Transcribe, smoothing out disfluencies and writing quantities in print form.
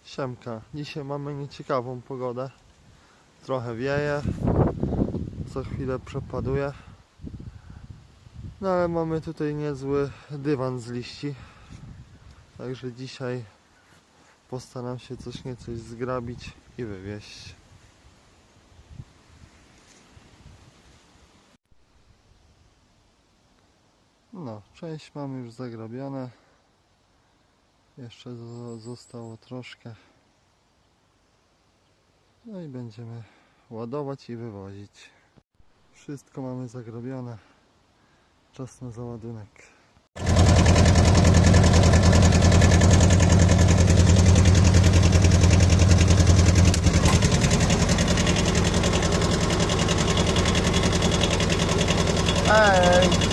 Siemka, dzisiaj mamy nieciekawą pogodę. Trochę wieje, co chwilę przepaduje. No ale mamy tutaj niezły dywan z liści. Także dzisiaj postaram się coś zgrabić i wywieźć. No, część mamy już zagrabione. Jeszcze zostało troszkę. No i będziemy ładować i wywozić. Wszystko mamy zagrabione. Czas na załadunek. Hej!